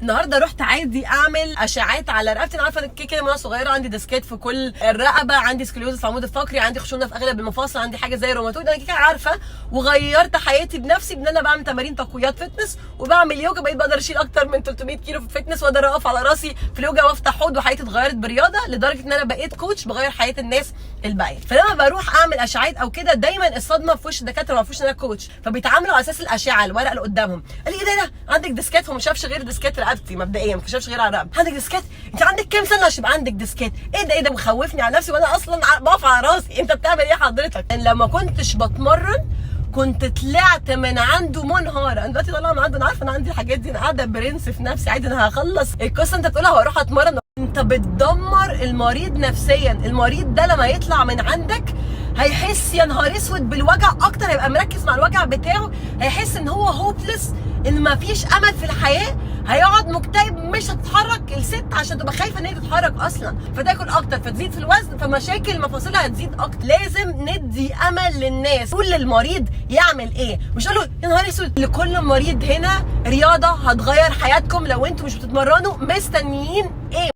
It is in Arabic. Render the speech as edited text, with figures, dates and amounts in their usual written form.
النهارده رحت عادي اعمل اشعاعات على رقبتي. انا عارفه ان كده وانا صغيره عندي ديسكات في كل الرقبه، عندي سكليوزس في العمود الفقري، عندي خشونه في اغلب المفاصل، عندي حاجه زي روماتويد. انا كده عارفه، وغيرت حياتي بنفسي بان انا بعمل تمارين تقويات فتنس وبعمل يوجا. بقيت بقدر اشيل اكتر من 300 كيلو في الفتنس، واقدر اقف على راسي في اليوجا وافتح حوض، وحياتي اتغيرت برياضه لدرجه ان انا بقيت كوتش بغير حياه الناس الباقيه. فلما بروح اعمل اشعاعات او كده دايما الصدمه في وش الدكاتره، ما فيش ان انا كوتش، فبيتعاملوا على اساس الاشعه، الورق اللي قدامهم. قال لي ايه ده عندك ديسكات؟ هو ما شافش غير ديسكات رقبتي مبدئيا، ما شافش غير على رقبتي. عندك ديسكات؟ انت عندك كام سنه عشان يبقى عندك ديسكات؟ ايه ده مخوفني على نفسي وانا اصلا بقف على راسي. انت بتعمل ايه حضرتك؟ لما كنتش بتمرن كنت طلعت من عنده منهاره. انا دلوقتي طالعه من عنده، انا عارفه انا عندي الحاجات دي، انا قاعده برنس في نفسي عادي. انا هخلص القصه انت تقولها واروح اتمرن. انت بتدمر المريض نفسيا. المريض ده لما يطلع من عندك هيحس يا نهار اسود بالوجع اكتر، هيبقى مركز مع الوجع بتاعه، هيحس ان هو هوبلس، ان مفيش امل في الحياه، هيقعد مكتئب، مش هتتحرك. الست عشان تبقى خايفه ان هي تتحرك اصلا فتاكل اكتر، فتزيد في الوزن، فمشاكل مفاصلها هتزيد اكتر. لازم ندي امل للناس. قول للمريض يعمل ايه، مش قول له يا نهار اسود. لكل مريض هنا رياضه هتغير حياتكم لو انتوا مش بتتمرنوا. مستنيين ايه؟